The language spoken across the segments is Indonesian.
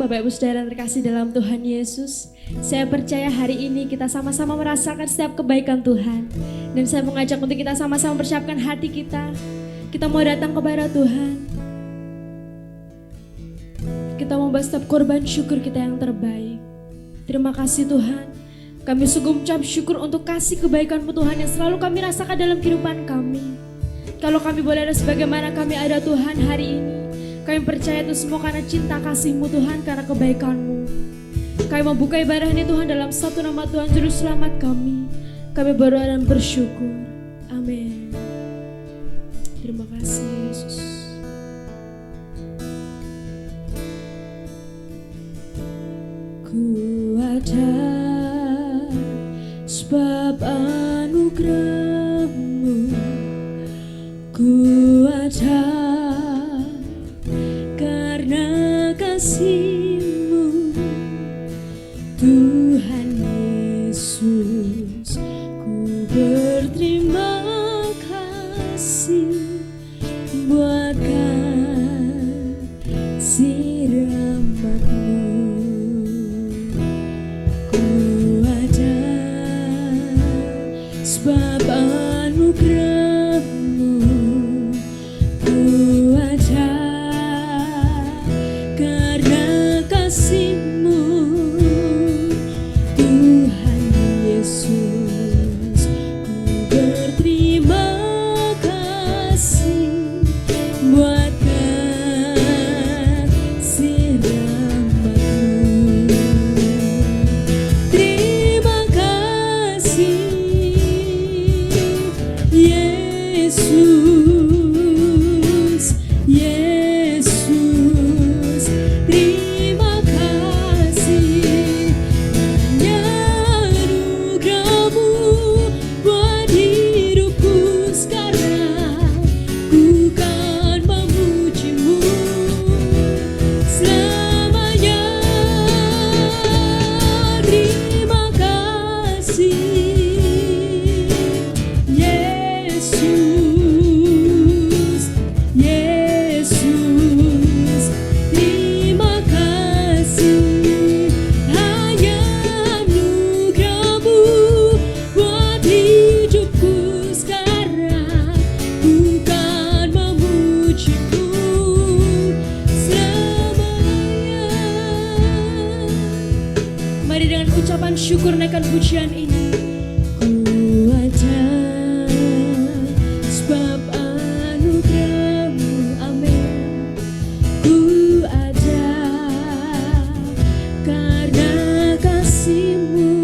Bapak Ibu Saudara yang terkasih dalam Tuhan Yesus. Saya percaya hari ini kita sama-sama merasakan setiap kebaikan Tuhan. Dan saya mengajak untuk kita sama-sama persiapkan hati kita. Kita mau datang kepada Tuhan. Kita mau membawa setiap korban syukur kita yang terbaik. Terima kasih Tuhan. Kami sungguh mengucap syukur untuk kasih kebaikan-Mu Tuhan yang selalu kami rasakan dalam kehidupan kami. Kalau kami boleh ada sebagaimana kami ada Tuhan hari ini, kami percaya itu semua karena cinta kasih-Mu Tuhan, karena kebaikan-Mu. Kami membuka ibadah ini Tuhan dalam satu nama Tuhan Juru Selamat kami. Kami berdoa dan bersyukur. Amin. Terima kasih Yesus. Ku ada sebab anugerah-Mu. Ku ada karena kasih-Mu, Tuhan Yesus. Ku berterima kasih buat kasih rahmat-Mu. Ku ada sebab anugerah-Mu. Ku ada karena kasih-Mu, Tuhan Yesus. Ku berterima kasih buat kasih rahmat-Mu. Terima kasih Yesus, Yesus. Terima kasih hanya anugerah-Mu buat hidupku sekarang. Ku kan memuji-Mu selamanya. Terima kasih Yesus, Yesus. Terima kasih hanya anugerah-Mu buat hidupku sekarang. Ku kan memuji-Mu selamanya. Mari dengan ucapan syukur naikkan pujian ini. Ku ada sebab anugerah-Mu, amin. Ku ada karena kasih-Mu.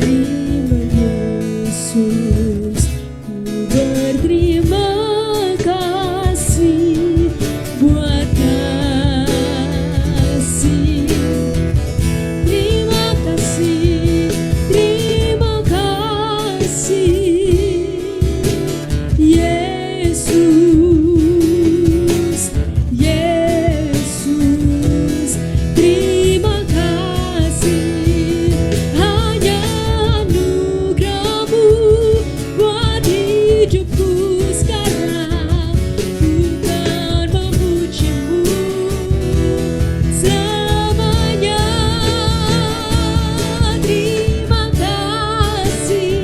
Terima Yesus. Ku berterima kasih buat kasih. Terima kasih, terima kasih Yesus, Yesus. Terima kasih hanya anugerah-Mu buat hidupku sekarang. Ku kan memuji-Mu selamanya. Terima kasih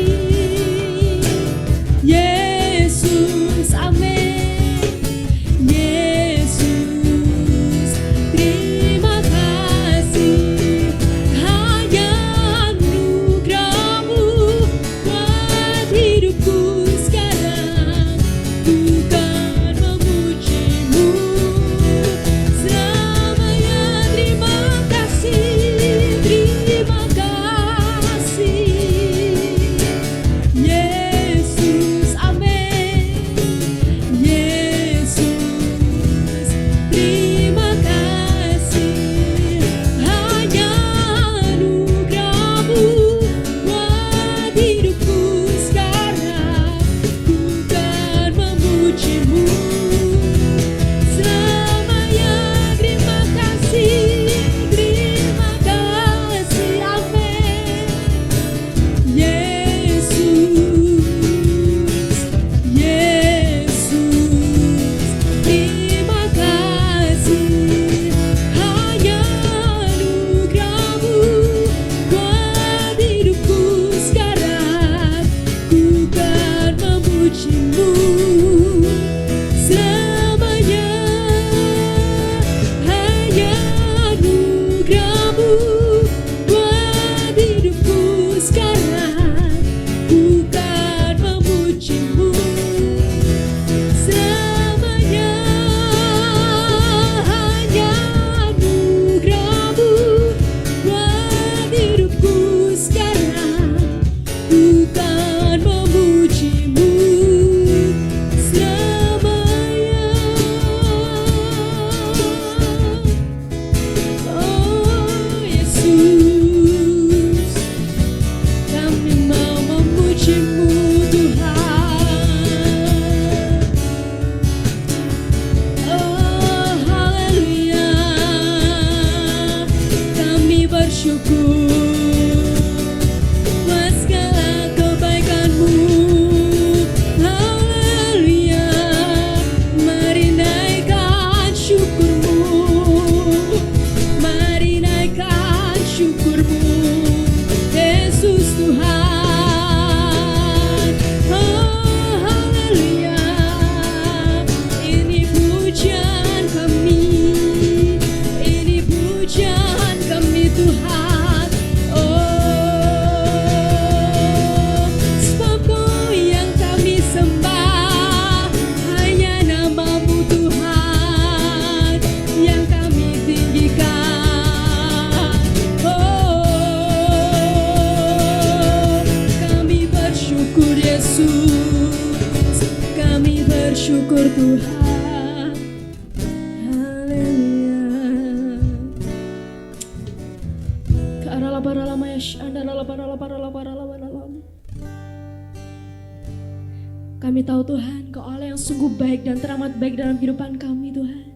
Kami tahu Tuhan, Kau Allah yang sungguh baik dan teramat baik dalam kehidupan kami Tuhan.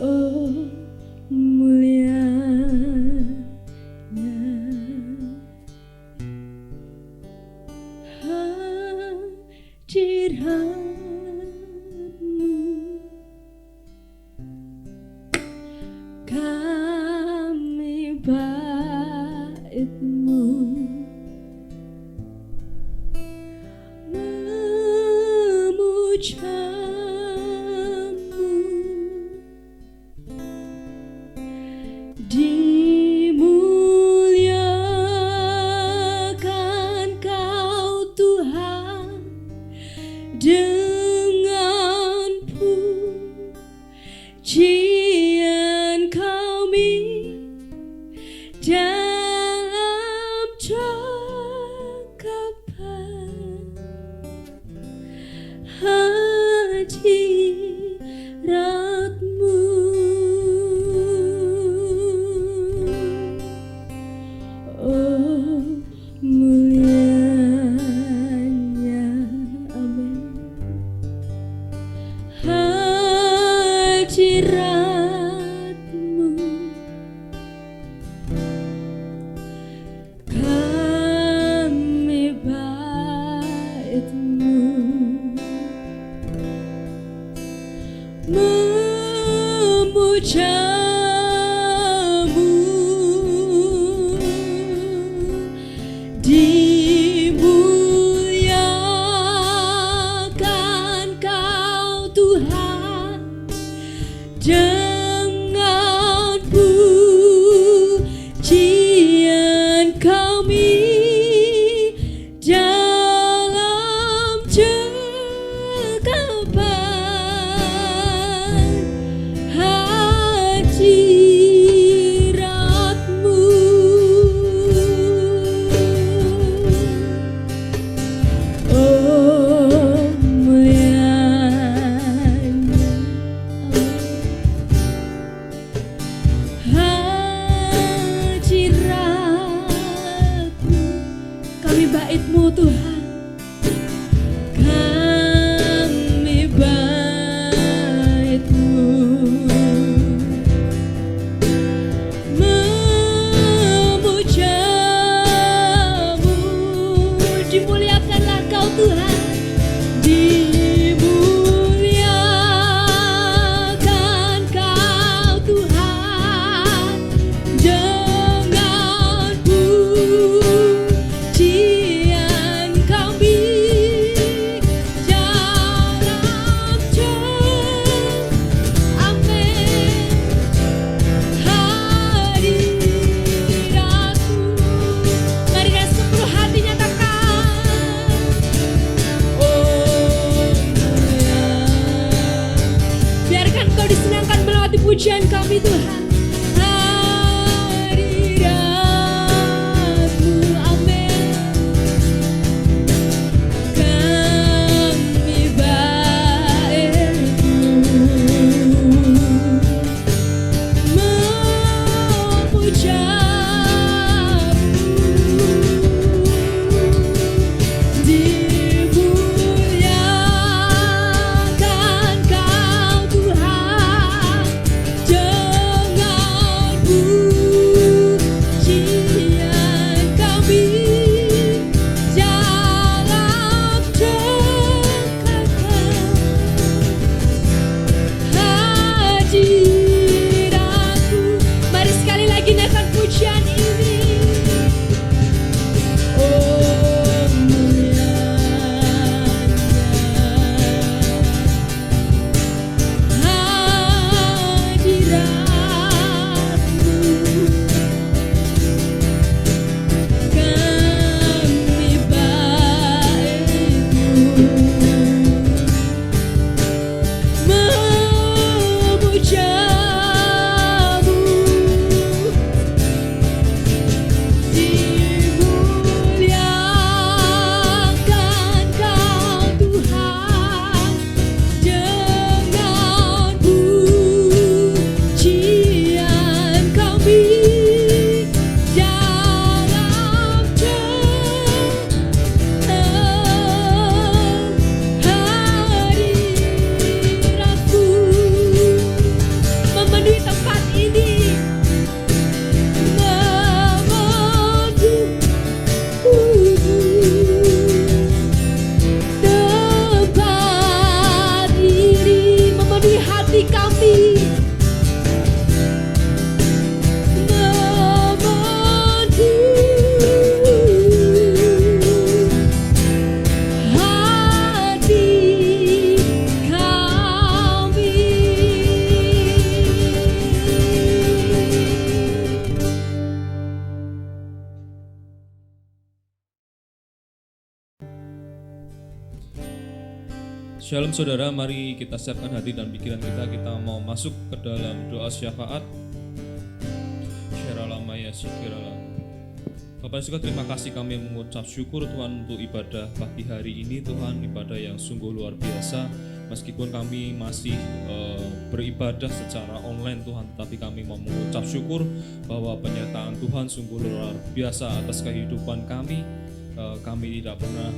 Oh mulianya hadirat-Mu, kami bait-Mu memuja-Mu, dimuliakan Kau Tuhan dengan pujian kami dalam cakapan hadirat-Mu. Oh mulianya, amin, hadirat-Mu, Shalom saudara, mari kita siapkan hati dan pikiran kita. Kita mau masuk ke dalam doa syafaat. Syaralamaya sikiralama. Bapak Yesus, terima kasih kami mengucap syukur Tuhan untuk ibadah pagi hari ini Tuhan, ibadah yang sungguh luar biasa. Meskipun kami masih beribadah secara online Tuhan, tetapi kami mau mengucap syukur bahwa penyertaan Tuhan sungguh luar biasa atas kehidupan kami. Kami tidak pernah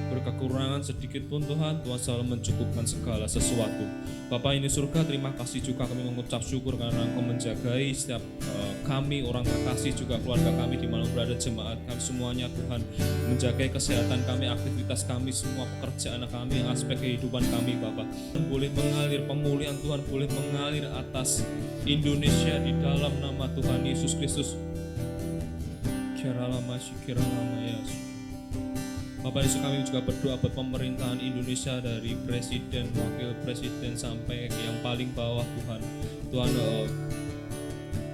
berkekurangan sedikit pun Tuhan. Tuhan selalu mencukupkan segala sesuatu. Bapa ini surga, terima kasih juga kami mengucap syukur karena Engkau menjagai setiap kami, orang terkasih, juga keluarga kami di mana berada, jemaat kami semuanya Tuhan. Menjagai kesehatan kami, aktivitas kami, semua pekerjaan kami, aspek kehidupan kami Bapa. Boleh mengalir pemulihan Tuhan, boleh mengalir atas Indonesia di dalam nama Tuhan Yesus Kristus. Kiralama syikiralama ya. Bapak Yesus, kami juga berdoa buat pemerintahan Indonesia dari presiden, wakil presiden sampai yang paling bawah Tuhan. Tuhan,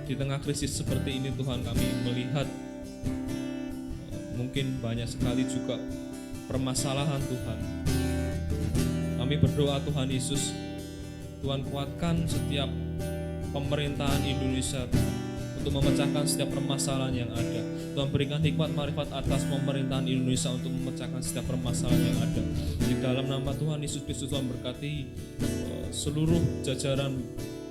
di tengah krisis seperti ini Tuhan, kami melihat mungkin banyak sekali juga permasalahan Tuhan. Kami berdoa Tuhan Yesus, Tuhan kuatkan setiap pemerintahan Indonesia Tuhan, untuk memecahkan setiap permasalahan yang ada. Tuhan berikan hikmat marifat atas pemerintahan Indonesia untuk memecahkan setiap permasalahan yang ada. Di dalam nama Tuhan Yesus Kristus, Tuhan berkati seluruh jajaran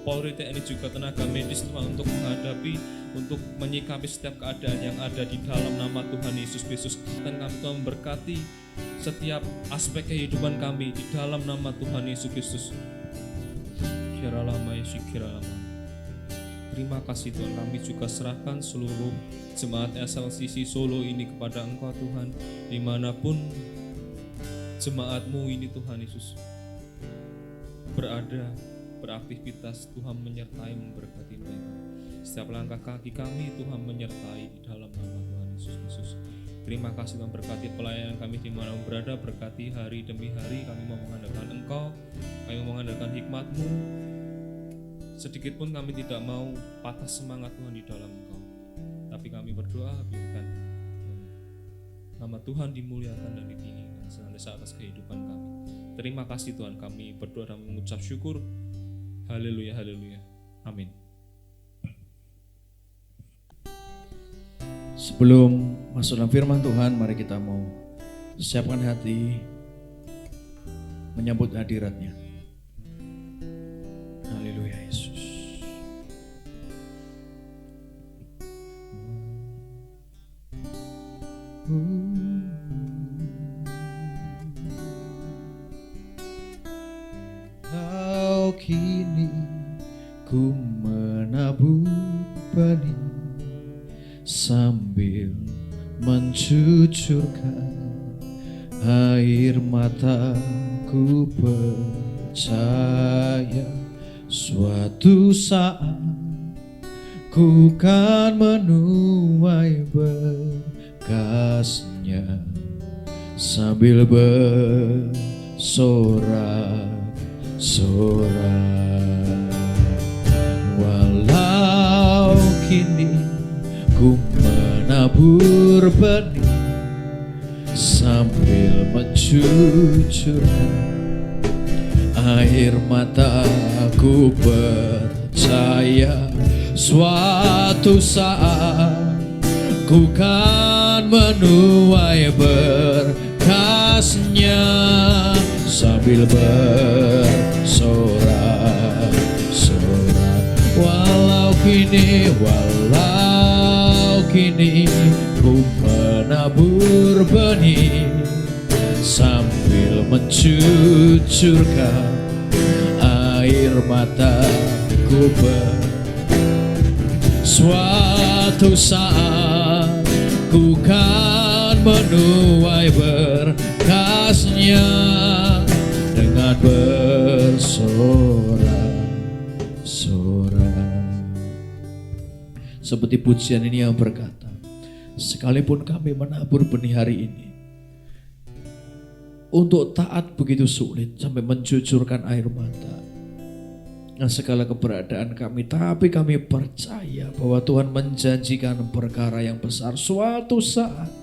Polri, TNI, juga tenaga medis Tuhan, untuk menghadapi, untuk menyikapi setiap keadaan yang ada di dalam nama Tuhan Yesus Kristus. Dan kami Tuhan berkati setiap aspek kehidupan kami di dalam nama Tuhan Yesus Kristus. Kiralama Yesus kiralama. Terima kasih Tuhan, kami juga serahkan seluruh jemaat SLCC Solo ini kepada Engkau Tuhan, dimanapun jemaat-Mu ini Tuhan Yesus berada, beraktivitas, Tuhan menyertai, memberkati mereka. Setiap langkah kaki kami Tuhan menyertai di dalam nama Tuhan Yesus Kristus. Terima kasih Tuhan, berkati pelayanan kami di mana berada, berkati hari demi hari. Kami mau mengandalkan Engkau, kami mau mengandalkan hikmat-Mu. Sedikit pun kami tidak mau patah semangat Tuhan di dalam Engkau. Tapi kami berdoa, biarkan nama Tuhan dimuliakan dan ditinggikan senantiasa atas kehidupan kami. Terima kasih Tuhan, kami berdoa dan mengucap syukur. Haleluya, haleluya. Amin. Sebelum masuk dalam firman Tuhan, mari kita mau siapkan hati menyambut hadirat-Nya. Haleluya Yesus. Kau kini ku menabur benih sambil mencucurkan air mataku, percaya suatu saat ku kan menuai berkasnya sambil bersorak-sorak. Walau kini ku menabur benih sambil mencucurkan air mataku, percaya suatu saat ku kan menuai berkasnya sambil bersorak-sorak. Walau kini ku menabur benih sambil mencucurkan air mataku, suatu saat ku kan menuai berkasnya dengan bersorak-sorak. Seperti pujian ini yang berkata, sekalipun kami menabur benih hari ini, untuk taat begitu sulit sampai mencucurkan air mata dengan segala keberadaan kami, tapi kami percaya bahwa Tuhan menjanjikan perkara yang besar. Suatu saat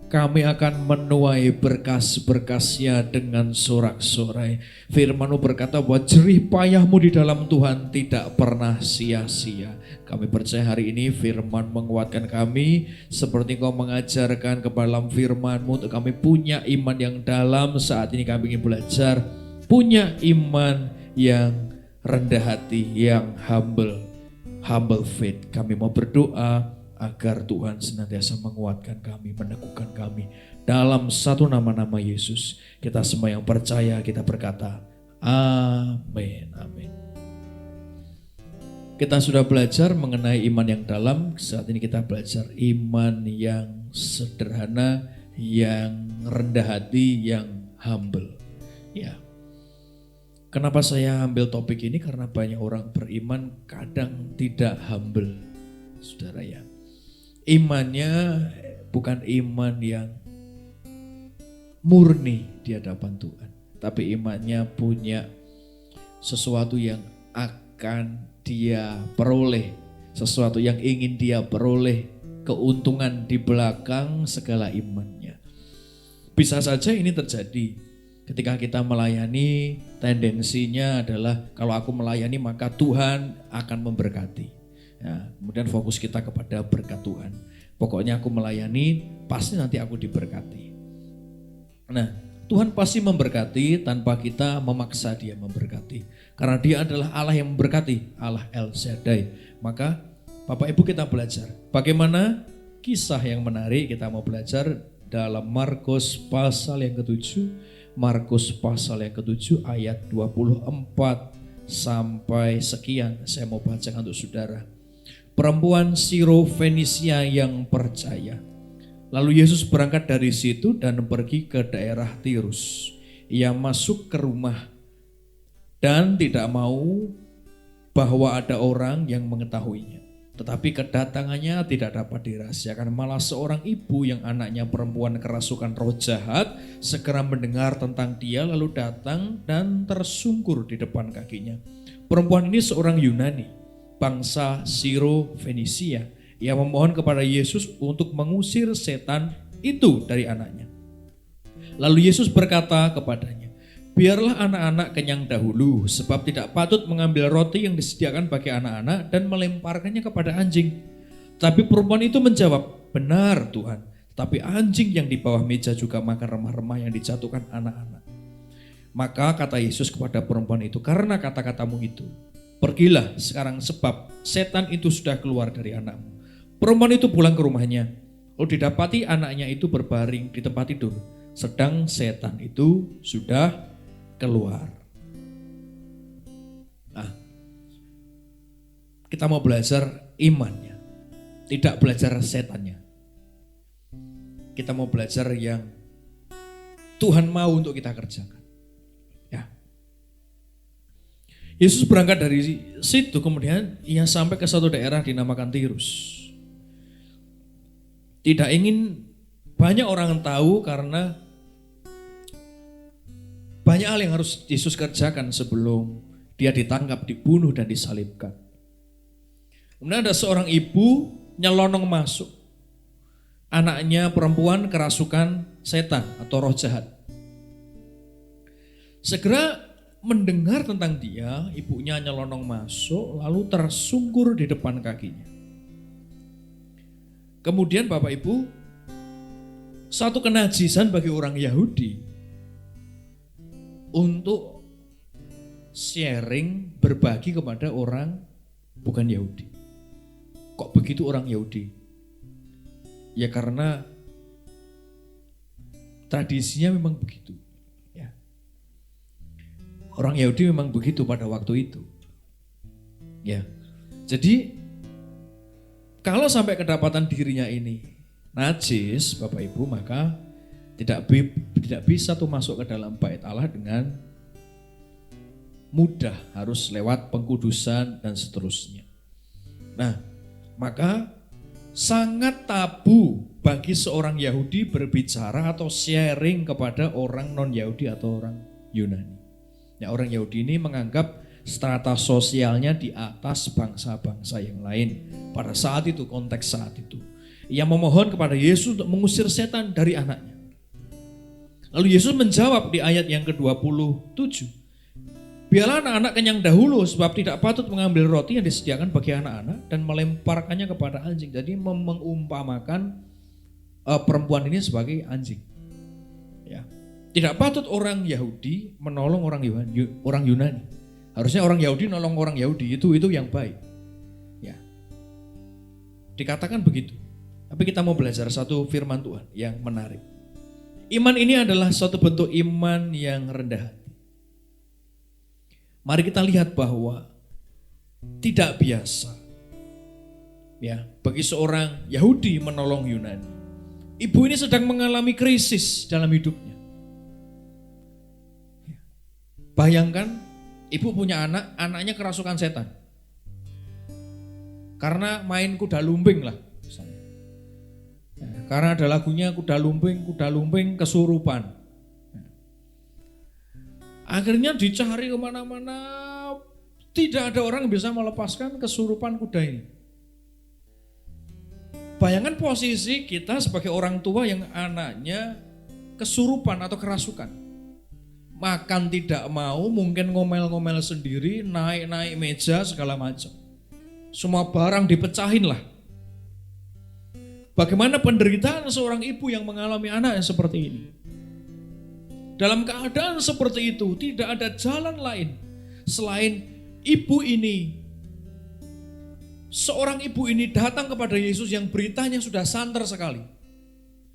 Kami akan menuai berkas-berkasnya dengan sorak-sorai. Firman-Mu berkata bahwa jerih payahmu di dalam Tuhan tidak pernah sia-sia. Kami percaya hari ini firman menguatkan kami. Seperti Engkau mengajarkan ke dalam firman-Mu untuk kami punya iman yang dalam. Saat ini kami ingin belajar punya iman yang rendah hati, yang humble faith. Kami mau berdoa agar Tuhan senantiasa menguatkan kami, meneguhkan kami. Dalam satu nama-nama Yesus, kita semua yang percaya, kita berkata, amin, amin. Kita sudah belajar mengenai iman yang dalam, saat ini kita belajar iman yang sederhana, yang rendah hati, yang humble. Ya. Kenapa saya ambil topik ini? Karena banyak orang beriman kadang tidak humble, saudara ya. Imannya bukan iman yang murni di hadapan Tuhan, tapi imannya punya sesuatu yang akan dia peroleh, sesuatu yang ingin dia peroleh, keuntungan di belakang segala imannya. Bisa saja ini terjadi ketika kita melayani, tendensinya adalah kalau aku melayani maka Tuhan akan memberkati. Ya, kemudian fokus kita kepada berkat Tuhan. Pokoknya aku melayani, pasti nanti aku diberkati. Nah, Tuhan pasti memberkati tanpa kita memaksa dia memberkati. Karena dia adalah Allah yang memberkati, Allah El Shaddai. Maka Bapak Ibu kita belajar. Bagaimana kisah yang menarik kita mau belajar dalam Markus pasal yang ke-7. Markus pasal yang ke-7 ayat 24 sampai sekian. Saya mau bacakan untuk saudara. Perempuan Siro-Fenisia yang percaya. Lalu Yesus berangkat dari situ dan pergi ke daerah Tirus. Ia masuk ke rumah dan tidak mau bahwa ada orang yang mengetahuinya. Tetapi kedatangannya tidak dapat dirahasiakan. Malah seorang ibu yang anaknya perempuan kerasukan roh jahat segera mendengar tentang dia lalu datang dan tersungkur di depan kakinya. Perempuan ini seorang Yunani, bangsa Siro-Fenisia. Ia memohon kepada Yesus untuk mengusir setan itu dari anaknya. Lalu Yesus berkata kepadanya, biarlah anak-anak kenyang dahulu, sebab tidak patut mengambil roti yang disediakan bagi anak-anak dan melemparkannya kepada anjing. Tapi perempuan itu menjawab, benar Tuhan, tapi anjing yang di bawah meja juga makan remah-remah yang dijatuhkan anak-anak. Maka kata Yesus kepada perempuan itu, karena kata-katamu itu, pergilah sekarang sebab setan itu sudah keluar dari anakmu. Perempuan itu pulang ke rumahnya. Lalu didapati anaknya itu berbaring di tempat tidur. Sedang setan itu sudah keluar. Nah, kita mau belajar imannya. Tidak belajar setannya. Kita mau belajar yang Tuhan mau untuk kita kerjakan. Yesus berangkat dari situ, kemudian ia sampai ke satu daerah dinamakan Tirus. Tidak ingin banyak orang tahu karena banyak hal yang harus Yesus kerjakan sebelum dia ditangkap, dibunuh dan disalibkan. Kemudian ada seorang ibu nyelonong masuk. Anaknya perempuan kerasukan setan atau roh jahat. Segera mendengar tentang dia, ibunya nyelonong masuk lalu tersungkur di depan kakinya. Kemudian Bapak Ibu, satu kenajisan bagi orang Yahudi untuk sharing, berbagi kepada orang bukan Yahudi. Kok begitu orang Yahudi? Ya karena tradisinya memang begitu. Orang Yahudi memang begitu pada waktu itu. Ya. Jadi kalau sampai kedapatan dirinya ini najis, Bapak Ibu, maka tidak bisa tuh masuk ke dalam bait Allah dengan mudah, harus lewat pengkudusan dan seterusnya. Nah, maka sangat tabu bagi seorang Yahudi berbicara atau sharing kepada orang non-Yahudi atau orang Yunani. Ya, orang Yahudi ini menganggap strata sosialnya di atas bangsa-bangsa yang lain pada saat itu, konteks saat itu. Ia memohon kepada Yesus untuk mengusir setan dari anaknya. Lalu Yesus menjawab di ayat yang ke-27. Biarlah anak-anak kenyang dahulu, sebab tidak patut mengambil roti yang disediakan bagi anak-anak dan melemparkannya kepada anjing. Jadi mengumpamakan perempuan ini sebagai anjing. Ya. Tidak patut orang Yahudi menolong orang Yunani. Harusnya orang Yahudi nolong orang Yahudi, itu yang baik. Ya. Dikatakan begitu. Tapi kita mau belajar satu firman Tuhan yang menarik. Iman ini adalah suatu bentuk iman yang rendah hati. Mari kita lihat bahwa tidak biasa ya bagi seorang Yahudi menolong Yunani. Ibu ini sedang mengalami krisis dalam hidupnya. Bayangkan ibu punya anak, anaknya kerasukan setan. Karena main kuda lumping lah misalnya. Karena ada lagunya kuda lumping kesurupan. Akhirnya dicari kemana-mana, tidak ada orang yang bisa melepaskan kesurupan kuda ini. Bayangkan posisi kita sebagai orang tua yang anaknya kesurupan atau kerasukan. Makan tidak mau, mungkin ngomel-ngomel sendiri, naik-naik meja segala macam. Semua barang dipecahin lah. Bagaimana penderitaan seorang ibu yang mengalami anak yang seperti ini? Dalam keadaan seperti itu tidak ada jalan lain selain ibu ini. Seorang ibu ini datang kepada Yesus yang beritanya sudah santer sekali.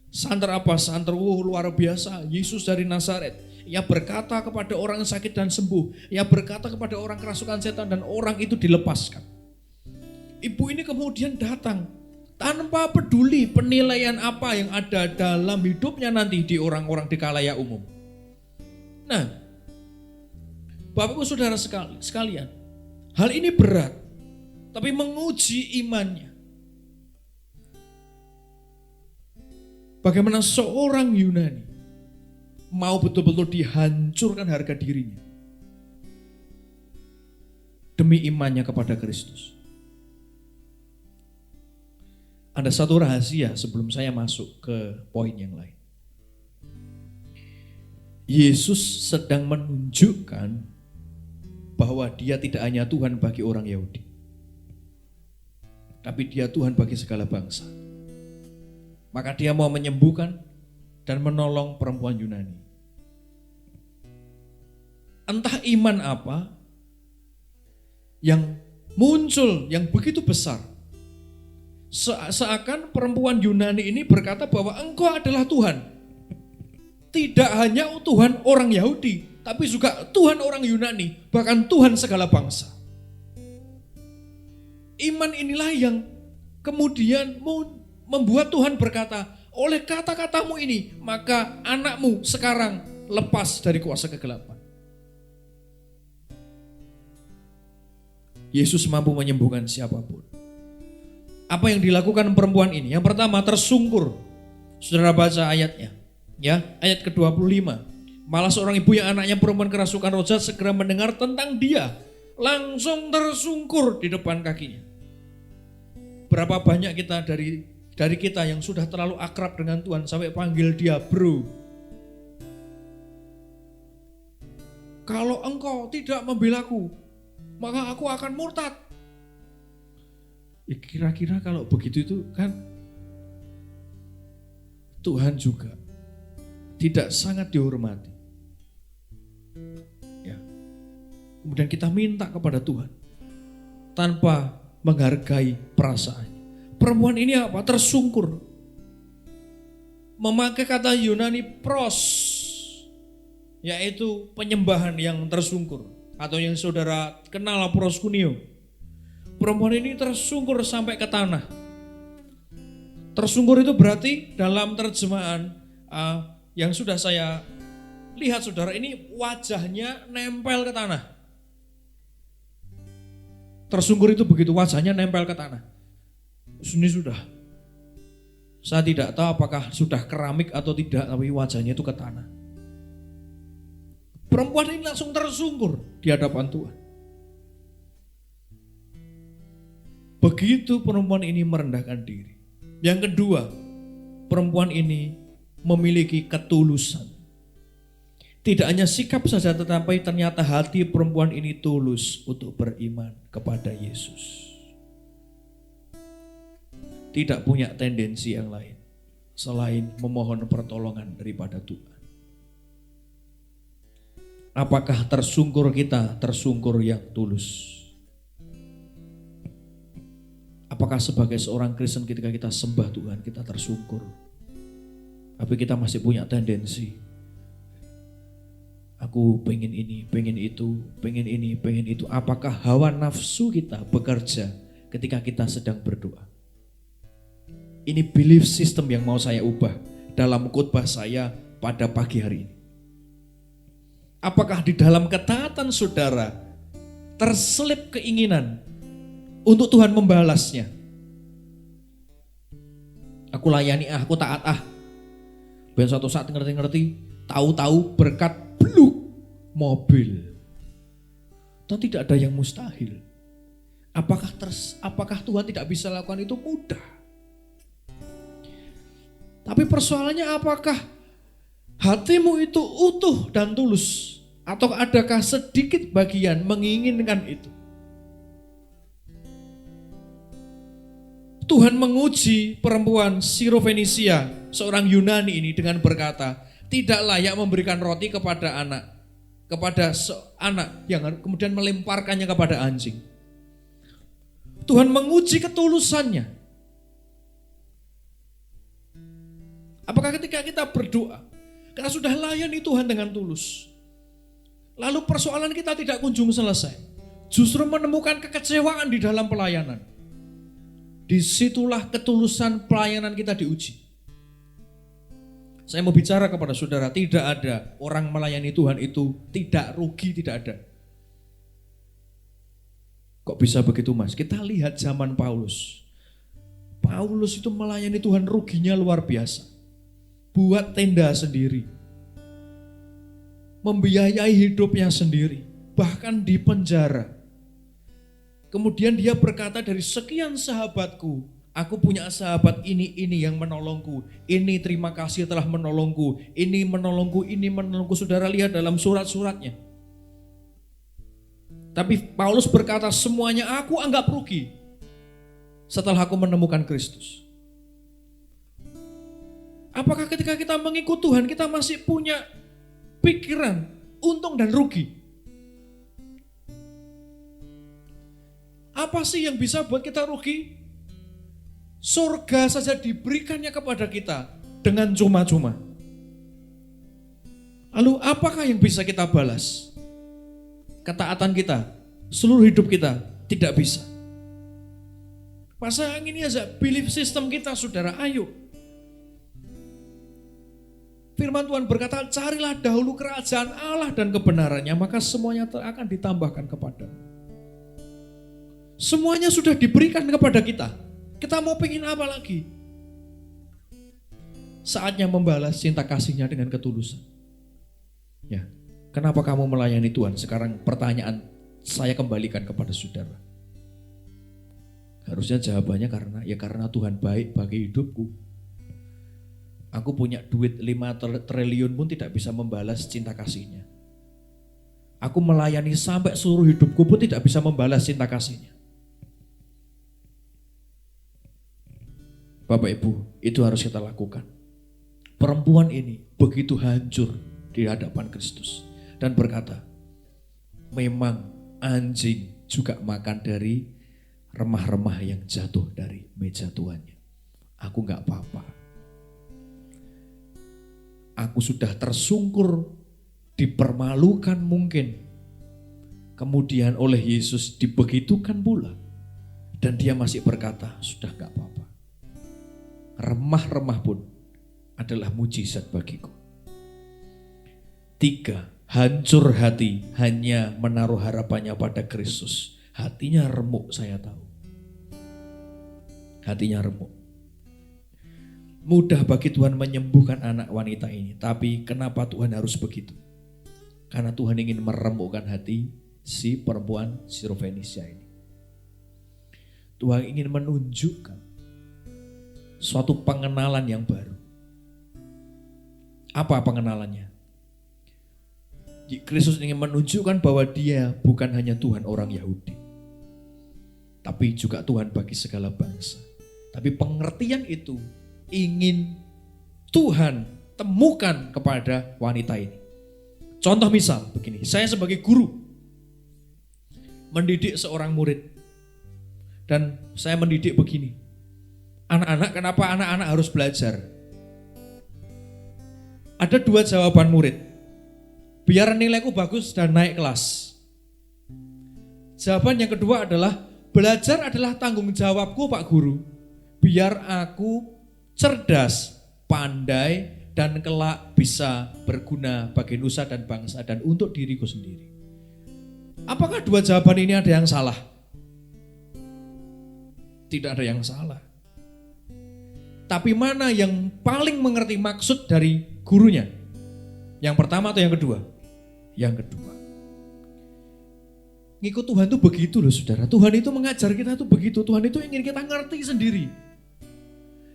Santer apa? Santer luar biasa. Yesus dari Nazaret. Ia berkata kepada orang yang sakit dan sembuh. Ia berkata kepada orang kerasukan setan dan orang itu dilepaskan. Ibu ini kemudian datang tanpa peduli penilaian apa yang ada dalam hidupnya nanti di orang-orang di khalayak umum. Nah, Bapak Ibu Saudara sekalian, hal ini berat, tapi menguji imannya. Bagaimana seorang Yunani mau betul-betul dihancurkan harga dirinya demi imannya kepada Kristus. Ada satu rahasia sebelum saya masuk ke poin yang lain. Yesus sedang menunjukkan bahwa dia tidak hanya Tuhan bagi orang Yahudi, tapi dia Tuhan bagi segala bangsa. Maka dia mau menyembuhkan dan menolong perempuan Yunani. Entah iman apa yang muncul yang begitu besar. Seakan perempuan Yunani ini berkata bahwa engkau adalah Tuhan. Tidak hanya Tuhan orang Yahudi, tapi juga Tuhan orang Yunani, bahkan Tuhan segala bangsa. Iman inilah yang kemudian membuat Tuhan berkata, oleh kata-katamu ini, maka anakmu sekarang lepas dari kuasa kegelapan. Yesus mampu menyembuhkan siapapun. Apa yang dilakukan perempuan ini? Yang pertama, tersungkur. Saudara baca ayatnya. Ya, ayat ke-25. Malah seorang ibu yang anaknya perempuan kerasukan roh jahat segera mendengar tentang dia, langsung tersungkur di depan kakinya. Berapa banyak kita dari kita yang sudah terlalu akrab dengan Tuhan sampai panggil dia bro. Kalau engkau tidak membelaku, maka aku akan murtad. Ya, kira-kira kalau begitu itu kan Tuhan juga tidak sangat dihormati. Ya. Kemudian kita minta kepada Tuhan tanpa menghargai perasaannya. Perempuan ini apa? Tersungkur. Memakai kata Yunani pros, yaitu penyembahan yang tersungkur, atau yang saudara kenal proskuneo. Perempuan ini tersungkur sampai ke tanah. Tersungkur itu berarti dalam terjemahan yang sudah saya lihat saudara, ini wajahnya nempel ke tanah. Tersungkur itu begitu, wajahnya nempel ke tanah. Ini sudah, saya tidak tahu apakah sudah keramik atau tidak, tapi wajahnya itu ke tanah. Perempuan ini langsung tersungkur di hadapan Tuhan. Begitu perempuan ini merendahkan diri, Yang kedua, perempuan ini memiliki ketulusan. Tidak hanya sikap saja, tetapi ternyata hati perempuan ini tulus untuk beriman kepada Yesus. Tidak punya tendensi yang lain selain memohon pertolongan daripada Tuhan. Apakah tersungkur kita tersungkur yang tulus? Apakah sebagai seorang Kristen ketika kita sembah Tuhan kita tersungkur? Tapi kita masih punya tendensi. Aku pengen ini, pengen itu, pengen ini, pengen itu. Apakah hawa nafsu kita bekerja ketika kita sedang berdoa? Ini belief system yang mau saya ubah dalam khotbah saya pada pagi hari ini. Apakah di dalam ketaatan saudara terselip keinginan untuk Tuhan membalasnya? Aku layani aku taat Ben suatu saat ngerti-ngerti, tahu-tahu berkat bluk mobil. Dan tidak ada yang mustahil. Apakah Tuhan tidak bisa lakukan itu? Mudah. Tapi persoalannya apakah hatimu itu utuh dan tulus? Atau adakah sedikit bagian menginginkan itu? Tuhan menguji perempuan Sirofenisia, seorang Yunani ini dengan berkata, tidak layak memberikan roti kepada anak yang kemudian melemparkannya kepada anjing. Tuhan menguji ketulusannya. Apakah ketika kita berdoa, karena sudah layani Tuhan dengan tulus, lalu persoalan kita tidak kunjung selesai, justru menemukan kekecewaan di dalam pelayanan. Disitulah ketulusan pelayanan kita diuji. Saya mau bicara kepada saudara, tidak ada orang melayani Tuhan itu tidak rugi, tidak ada. Kok bisa begitu Mas? Kita lihat zaman Paulus. Paulus itu melayani Tuhan ruginya luar biasa. Buat tenda sendiri. Membiayai hidupnya sendiri. Bahkan di penjara. Kemudian dia berkata, dari sekian sahabatku, aku punya sahabat ini yang menolongku. Ini terima kasih telah menolongku. Ini menolongku. Saudara lihat dalam surat-suratnya. Tapi Paulus berkata, semuanya aku anggap rugi setelah aku menemukan Kristus. Apakah ketika kita mengikut Tuhan kita masih punya pikiran untung dan rugi? Apa sih yang bisa buat kita rugi? Surga saja diberikannya kepada kita dengan cuma-cuma. Lalu apakah yang bisa kita balas? Ketaatan kita, seluruh hidup kita tidak bisa. Pasang ini aja belief system kita saudara, ayo. Firman Tuhan berkata, carilah dahulu kerajaan Allah dan kebenarannya, maka semuanya akan ditambahkan kepadamu. Semuanya sudah diberikan kepada kita. Kita mau pengen apa lagi? Saatnya membalas cinta kasihnya dengan ketulusan. Ya, kenapa kamu melayani Tuhan? Sekarang pertanyaan saya kembalikan kepada saudara. Harusnya jawabannya karena Tuhan baik bagi hidupku. Aku punya duit 5 triliun pun tidak bisa membalas cinta kasihnya. Aku melayani sampai seluruh hidupku pun tidak bisa membalas cinta kasihnya. Bapak Ibu, itu harus kita lakukan. Perempuan ini begitu hancur di hadapan Kristus dan berkata, memang anjing juga makan dari remah-remah yang jatuh dari meja tuannya. Aku gak apa-apa. Aku sudah tersungkur, dipermalukan mungkin. Kemudian oleh Yesus dibegitukan pula. Dan dia masih berkata, sudah gak apa-apa. Remah-remah pun adalah mujizat bagiku. 3, hancur hati hanya menaruh harapannya pada Kristus. Hatinya remuk, saya tahu. Hatinya remuk. Mudah bagi Tuhan menyembuhkan anak wanita ini. Tapi kenapa Tuhan harus begitu? Karena Tuhan ingin meremukkan hati si perempuan Sirofenisia ini. Tuhan ingin menunjukkan suatu pengenalan yang baru. Apa pengenalannya? Kristus ingin menunjukkan bahwa dia bukan hanya Tuhan orang Yahudi, tapi juga Tuhan bagi segala bangsa. Tapi pengertian itu ingin Tuhan temukan kepada wanita ini. Contoh misal begini, saya sebagai guru mendidik seorang murid. Dan saya mendidik begini, anak-anak, kenapa anak-anak harus belajar? Ada 2 jawaban murid, biar nilaiku bagus dan naik kelas. Jawaban yang kedua adalah, belajar adalah tanggung jawabku Pak Guru, biar aku cerdas, pandai, dan kelak bisa berguna bagi nusa dan bangsa dan untuk diriku sendiri. Apakah 2 jawaban ini ada yang salah? Tidak ada yang salah. Tapi mana yang paling mengerti maksud dari gurunya? Yang pertama atau yang kedua? Yang kedua. Ngikut Tuhan itu begitu loh saudara. Tuhan itu mengajar kita itu begitu. Tuhan itu ingin kita ngerti sendiri.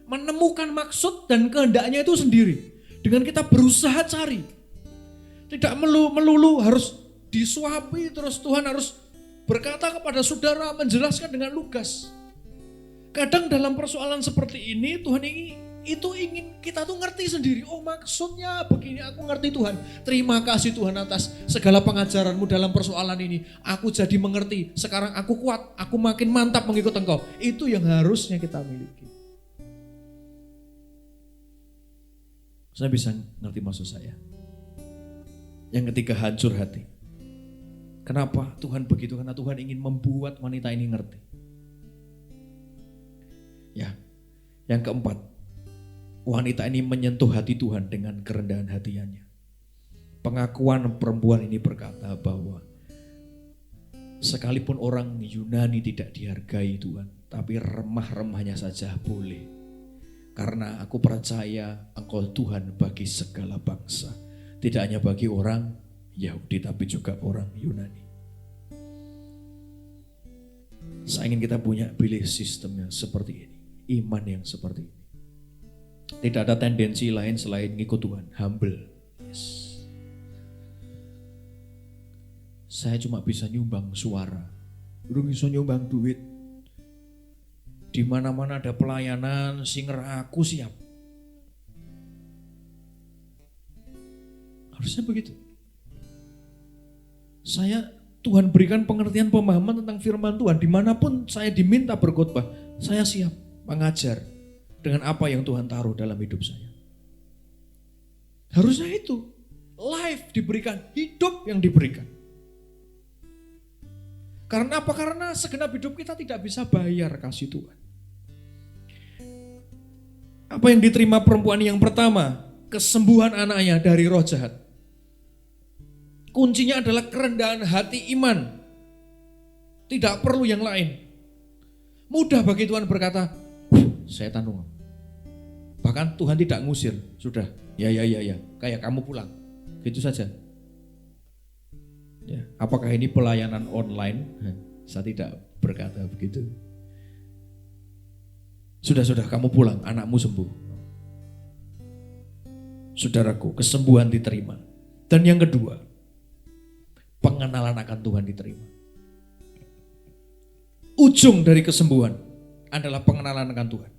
Menemukan maksud dan kehendaknya itu sendiri. Dengan kita berusaha cari. Tidak melulu harus disuapi terus Tuhan harus berkata kepada saudara, menjelaskan dengan lugas. Kadang dalam persoalan seperti ini Tuhan ingin kita tuh ngerti sendiri. Oh maksudnya begini, aku ngerti Tuhan. Terima kasih Tuhan atas segala pengajaranmu dalam persoalan ini. Aku jadi mengerti. Sekarang aku kuat, aku makin mantap mengikut Engkau. Itu yang harusnya kita miliki. Saya bisa ngerti maksud saya. Yang ketiga, hancur hati. Kenapa Tuhan begitu? Karena Tuhan ingin membuat wanita ini ngerti. Ya, yang keempat, wanita ini menyentuh hati Tuhan dengan kerendahan hatinya. Pengakuan perempuan ini berkata bahwa sekalipun orang Yunani tidak dihargai Tuhan, tapi remah-remahnya saja boleh. Karena aku percaya Engkau Tuhan bagi segala bangsa, tidak hanya bagi orang Yahudi tapi juga orang Yunani. Saya ingin kita punya belief system yang seperti ini. Iman yang seperti ini. Tidak ada tendensi lain selain ngikut Tuhan. Humble. Yes. Saya cuma bisa nyumbang suara. Belum bisa nyumbang duit. Di mana-mana ada pelayanan, singer aku siap. Harusnya begitu. Tuhan berikan pengertian pemahaman tentang firman Tuhan. Dimanapun saya diminta berkhotbah, saya siap mengajar dengan apa yang Tuhan taruh dalam hidup saya. Harusnya itu. Life diberikan, hidup yang diberikan. Karena apa? Karena segenap hidup kita tidak bisa bayar kasih Tuhan. Apa yang diterima perempuan yang pertama? Kesembuhan anaknya dari roh jahat. Kuncinya adalah kerendahan hati iman. Tidak perlu yang lain. Mudah bagi Tuhan berkata, saya tanggung. Bahkan Tuhan tidak ngusir. Sudah, ya. Kayak kamu pulang. Gitu saja. Ya, apakah ini pelayanan online? Saya tidak berkata begitu. Sudah, kamu pulang, anakmu sembuh. Saudaraku, kesembuhan diterima. Dan yang kedua, pengenalan akan Tuhan diterima. Ujung dari kesembuhan adalah pengenalan akan Tuhan.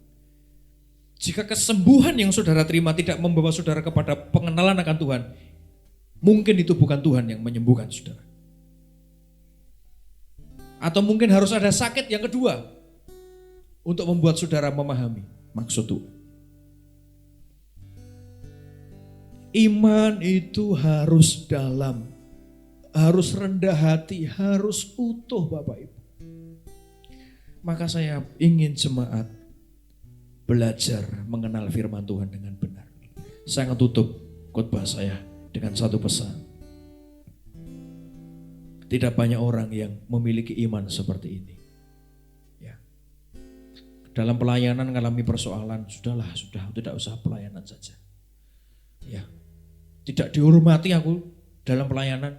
Jika kesembuhan yang saudara terima tidak membawa saudara kepada pengenalan akan Tuhan, mungkin itu bukan Tuhan yang menyembuhkan saudara. Atau mungkin harus ada sakit yang kedua untuk membuat saudara memahami maksud Tuhan. Iman itu harus dalam, harus rendah hati, harus utuh Bapak Ibu. Maka saya ingin jemaat belajar mengenal firman Tuhan dengan benar. Saya akan tutup khotbah saya dengan satu pesan. Tidak banyak orang yang memiliki iman seperti ini. Ya. Dalam pelayanan mengalami persoalan, sudah, tidak usah pelayanan saja. Ya. Tidak dihormati aku dalam pelayanan.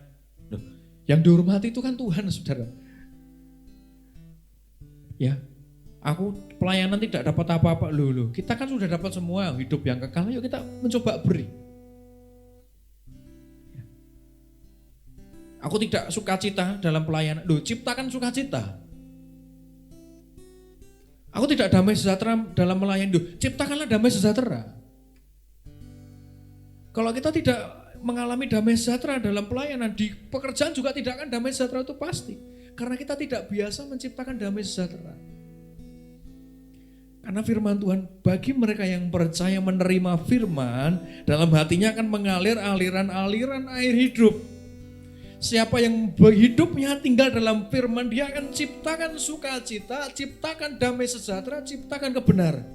Loh, yang dihormati itu kan Tuhan, saudara. Ya. Aku pelayanan tidak dapat apa-apa. Loh, kita kan sudah dapat semua hidup yang kekal. Yuk kita mencoba beri. Aku tidak sukacita dalam pelayanan. Loh, ciptakan sukacita. Aku tidak damai sejahtera dalam melayani. Loh, ciptakanlah damai sejahtera. Kalau kita tidak mengalami damai sejahtera dalam pelayanan, di pekerjaan juga tidak akan damai sejahtera, itu pasti. Karena kita tidak biasa menciptakan damai sejahtera. Karena firman Tuhan, bagi mereka yang percaya menerima firman, dalam hatinya akan mengalir aliran-aliran air hidup. Siapa yang hidupnya tinggal dalam firman, dia akan ciptakan sukacita, ciptakan damai sejahtera, ciptakan kebenaran.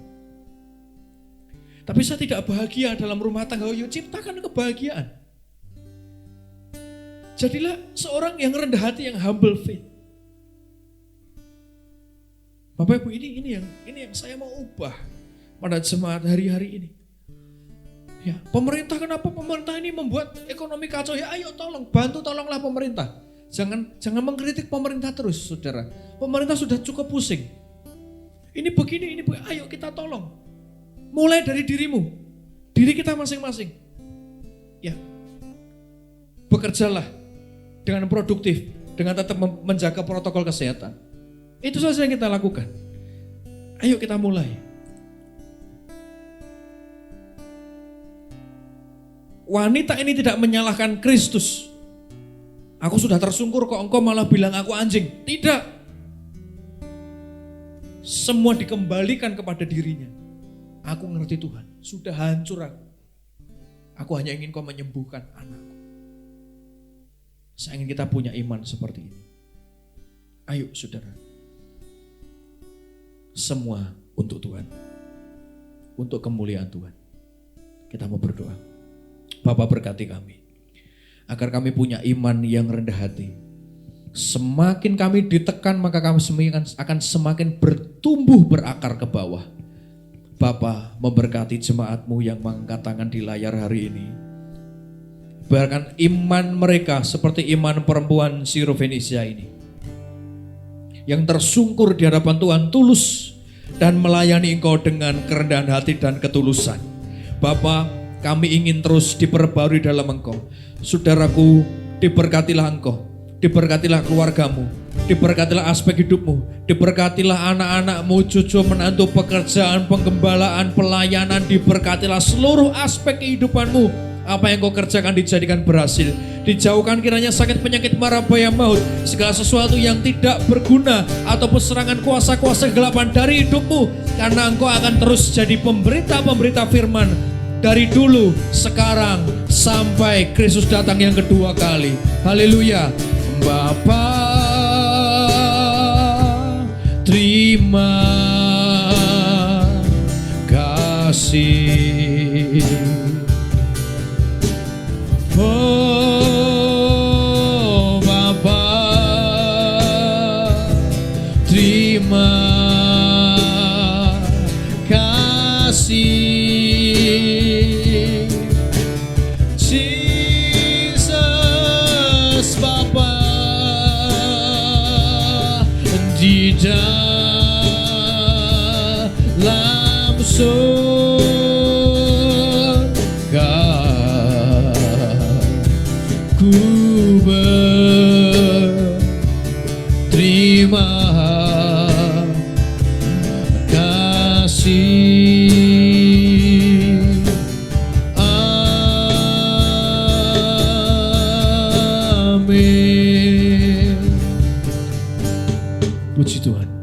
Tapi saya tidak bahagia dalam rumah tangga, yuk ciptakan kebahagiaan. Jadilah seorang yang rendah hati, yang humble faith. Bapak Ibu, ini yang saya mau ubah pada jemaat hari-hari ini. Ya, pemerintah, kenapa pemerintah ini membuat ekonomi kacau? Ya ayo tolonglah pemerintah. Jangan mengkritik pemerintah terus, saudara. Pemerintah sudah cukup pusing. Ini begini, ayo kita tolong. Mulai dari dirimu, diri kita masing-masing. Ya, bekerjalah dengan produktif, dengan tetap menjaga protokol kesehatan. Itu saja yang kita lakukan. Ayo kita mulai. Wanita ini tidak menyalahkan Kristus. Aku sudah tersungkur kok engkau malah bilang aku anjing. Tidak. Semua dikembalikan kepada dirinya. Aku ngerti Tuhan, sudah hancur aku. Aku hanya ingin kau menyembuhkan anakku. Saya ingin kita punya iman seperti ini. Ayo saudara. Semua untuk Tuhan. Untuk kemuliaan Tuhan. Kita mau berdoa. Bapa, berkati kami, agar kami punya iman yang rendah hati. Semakin kami ditekan, maka kami akan semakin bertumbuh berakar ke bawah. Bapa, memberkati jemaat-Mu yang mengangkat tangan di layar hari ini. Biarkan iman mereka seperti iman perempuan Sirofenisia ini, yang tersungkur di hadapan Tuhan, tulus dan melayani Engkau dengan kerendahan hati dan ketulusan. Bapa, kami ingin terus diperbarui dalam Engkau. Saudaraku, diberkatilah Engkau, diberkatilah keluargamu, diberkatilah aspek hidupmu, diberkatilah anak-anakmu, cucu, menantu, pekerjaan, penggembalaan, pelayanan, diberkatilah seluruh aspek kehidupanmu. Apa yang kau kerjakan dijadikan berhasil. Dijauhkan kiranya sakit, penyakit, mara, bahaya, maut, segala sesuatu yang tidak berguna ataupun serangan kuasa-kuasa kegelapan dari hidupmu. Karena Engkau akan terus jadi pemberita-pemberita firman dari dulu, sekarang, sampai Kristus datang yang kedua kali. Haleluya. Bapa, terima kasih. Oh Bapa, terima kasih. Jesus Bapa, di dalam surga ku berterima kasih. Amin. Puji Tuhan.